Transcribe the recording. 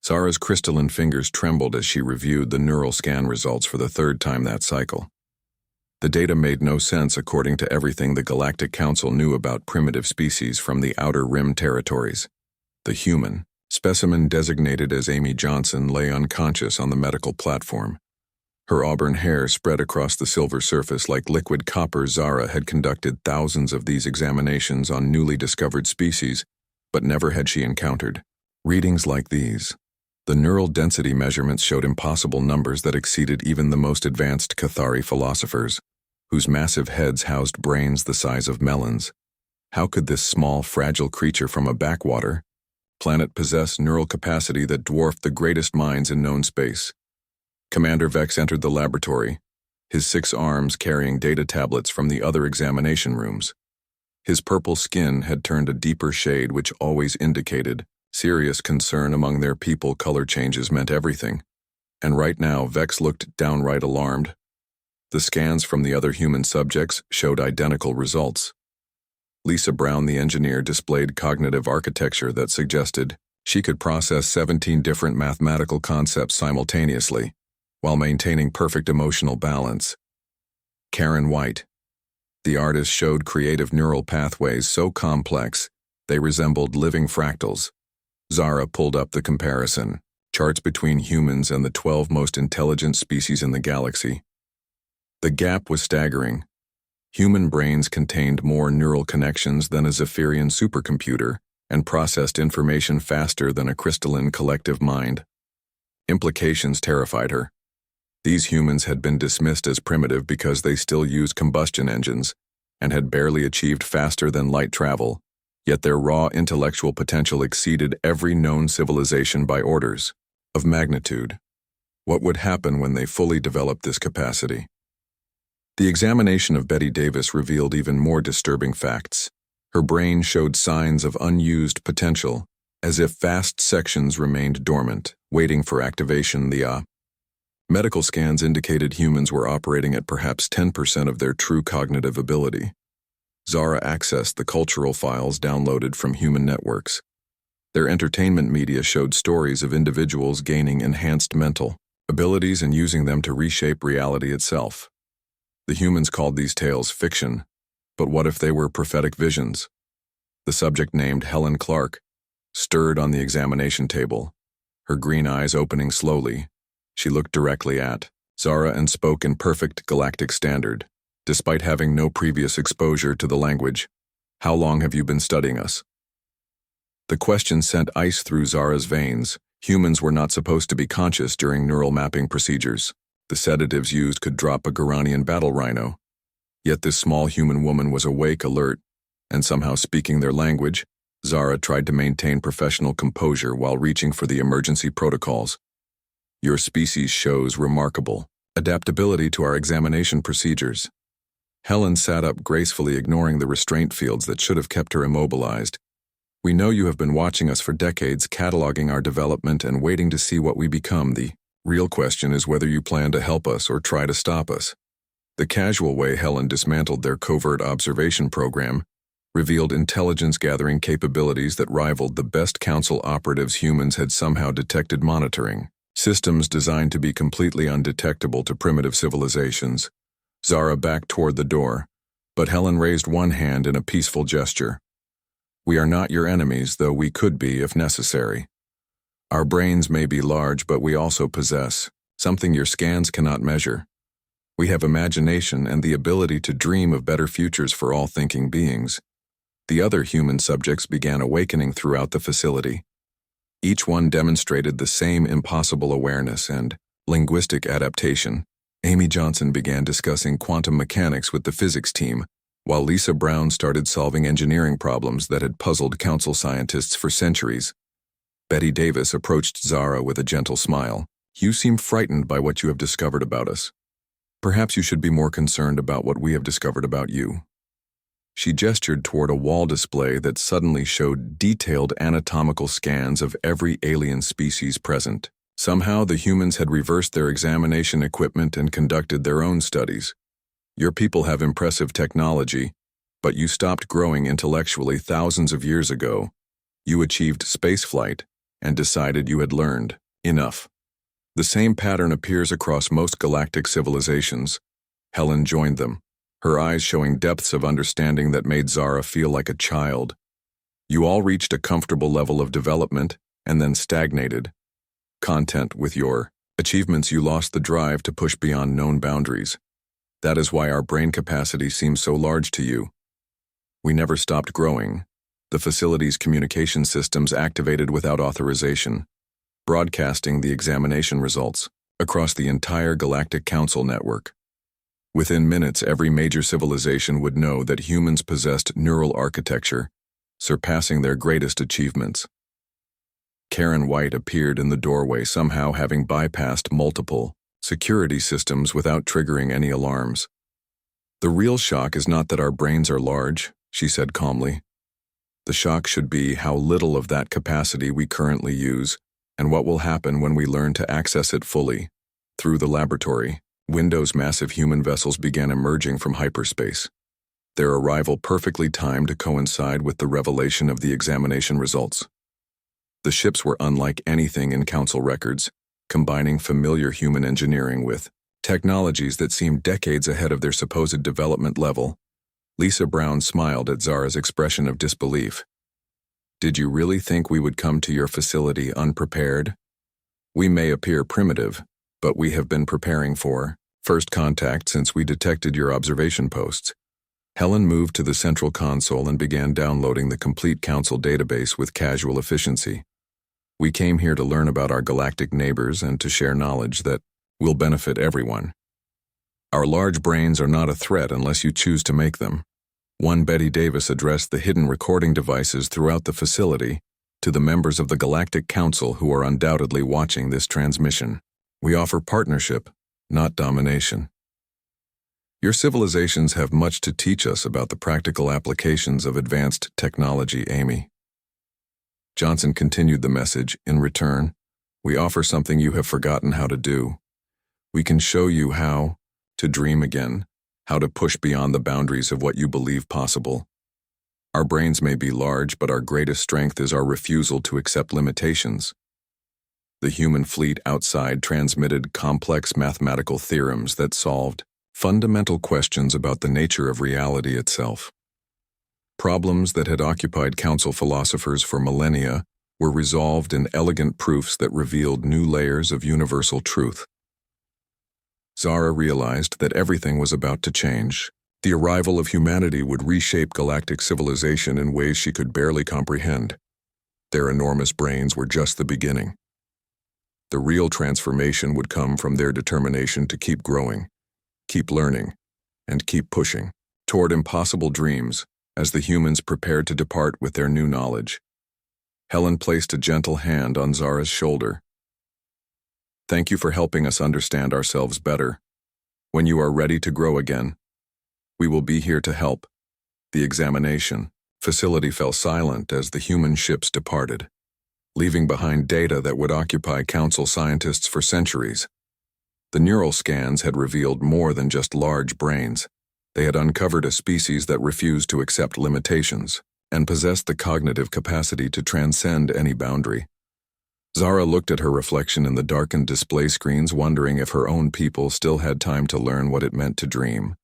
Zara's crystalline fingers trembled as she reviewed the neural scan results for the third time that cycle. The data made no sense according to everything the Galactic Council knew about primitive species from the Outer Rim territories. The human specimen designated as Amy Johnson lay unconscious on the medical platform. Her auburn hair spread across the silver surface like liquid copper. Zara had conducted thousands of these examinations on newly discovered species, but never had she encountered readings like these. The neural density measurements showed impossible numbers that exceeded even the most advanced Cathari philosophers, whose massive heads housed brains the size of melons. How could this small, fragile creature from a backwater planet possess neural capacity that dwarfed the greatest minds in known space? Commander Vex entered the laboratory, his 6 arms carrying data tablets from the other examination rooms. His purple skin had turned a deeper shade, which always indicated serious concern among their people. Color changes meant everything, and right now Vex looked downright alarmed. The scans from the other human subjects showed identical results. Lisa Brown, the engineer, displayed cognitive architecture that suggested she could process 17 different mathematical concepts simultaneously, while maintaining perfect emotional balance. Karen White, the artist, showed creative neural pathways so complex they resembled living fractals. Zara pulled up the comparison charts between humans and the 12 most intelligent species in the galaxy. The gap was staggering. Human brains contained more neural connections than a Zephyrian supercomputer and processed information faster than a crystalline collective mind. Implications terrified her. These humans had been dismissed as primitive because they still used combustion engines and had barely achieved faster than light travel, yet their raw intellectual potential exceeded every known civilization by orders of magnitude. What would happen when they fully developed this capacity? The examination of Betty Davis revealed even more disturbing facts. Her brain showed signs of unused potential, as if vast sections remained dormant, waiting for activation. The medical scans indicated humans were operating at perhaps 10% of their true cognitive ability. Zara accessed the cultural files downloaded from human networks. Their entertainment media showed stories of individuals gaining enhanced mental abilities and using them to reshape reality itself. The humans called these tales fiction, but what if they were prophetic visions? The subject, named Helen Clark, stirred on the examination table, her green eyes opening slowly. She looked directly at Zara and spoke in perfect Galactic standard, despite having no previous exposure to the language. "How long have you been studying us?" The question sent ice through Zara's veins. Humans were not supposed to be conscious during neural mapping procedures. The sedatives used could drop a Garanian battle rhino. Yet this small human woman was awake, alert, and somehow speaking their language. Zara tried to maintain professional composure while reaching for the emergency protocols. "Your species shows remarkable adaptability to our examination procedures." Helen sat up gracefully, ignoring the restraint fields that should have kept her immobilized. "We know you have been watching us for decades, cataloging our development and waiting to see what we become. The real question is whether you plan to help us or try to stop us." The casual way Helen dismantled their covert observation program revealed intelligence-gathering capabilities that rivaled the best council operatives humans had somehow detected. Monitoring systems designed to be completely undetectable to primitive civilizations. Zara backed toward the door, but Helen raised one hand in a peaceful gesture. "We are not your enemies, though we could be if necessary. Our brains may be large, but we also possess something your scans cannot measure. We have imagination and the ability to dream of better futures for all thinking beings." The other human subjects began awakening throughout the facility. Each one demonstrated the same impossible awareness and linguistic adaptation. Amy Johnson began discussing quantum mechanics with the physics team, while Lisa Brown started solving engineering problems that had puzzled council scientists for centuries. Betty Davis approached Zara with a gentle smile. "You seem frightened by what you have discovered about us. Perhaps you should be more concerned about what we have discovered about you." She gestured toward a wall display that suddenly showed detailed anatomical scans of every alien species present. Somehow the humans had reversed their examination equipment and conducted their own studies. "Your people have impressive technology, but you stopped growing intellectually thousands of years ago. You achieved spaceflight, and decided you had learned enough. The same pattern appears across most galactic civilizations. Helen joined them, her eyes showing depths of understanding that made Zara feel like a child. You all reached a comfortable level of development and then stagnated. Content with your achievements, you lost the drive to push beyond known boundaries. That is why our brain capacity seems so large to you. We never stopped growing. The facility's communication systems activated without authorization, broadcasting the examination results across the entire Galactic Council network. Within minutes, every major civilization would know that humans possessed neural architecture, surpassing their greatest achievements. Karen White appeared in the doorway, somehow having bypassed multiple security systems without triggering any alarms. The real shock is not that our brains are large, she said calmly. The shock should be how little of that capacity we currently use and what will happen when we learn to access it fully. Through the laboratory windows, massive human vessels began emerging from hyperspace. Their arrival perfectly timed to coincide with the revelation of the examination results. The ships were unlike anything in Council records, combining familiar human engineering with technologies that seemed decades ahead of their supposed development level. Lisa Brown smiled at Zara's expression of disbelief. Did you really think we would come to your facility unprepared? We may appear primitive, but we have been preparing for first contact since we detected your observation posts. Helen moved to the central console and began downloading the complete Council database with casual efficiency. We came here to learn about our galactic neighbors and to share knowledge that will benefit everyone. Our large brains are not a threat unless you choose to make them. One Betty Davis addressed the hidden recording devices throughout the facility to the members of the Galactic Council who are undoubtedly watching this transmission. We offer partnership, not domination. Your civilizations have much to teach us about the practical applications of advanced technology, Amy. Johnson continued the message. In return, we offer something you have forgotten how to do. We can show you how to dream again, how to push beyond the boundaries of what you believe possible. Our brains may be large, but our greatest strength is our refusal to accept limitations. The human fleet outside transmitted complex mathematical theorems that solved fundamental questions about the nature of reality itself. Problems that had occupied Council philosophers for millennia were resolved in elegant proofs that revealed new layers of universal truth. Zara realized that everything was about to change. The arrival of humanity would reshape galactic civilization in ways she could barely comprehend. Their enormous brains were just the beginning. The real transformation would come from their determination to keep growing, keep learning, and keep pushing toward impossible dreams as the humans prepared to depart with their new knowledge. Helen placed a gentle hand on Zara's shoulder. Thank you for helping us understand ourselves better. When you are ready to grow again, we will be here to help. The examination facility fell silent as the human ships departed, leaving behind data that would occupy Council scientists for centuries. The neural scans had revealed more than just large brains. They had uncovered a species that refused to accept limitations and possessed the cognitive capacity to transcend any boundary. Zara looked at her reflection in the darkened display screens, wondering if her own people still had time to learn what it meant to dream.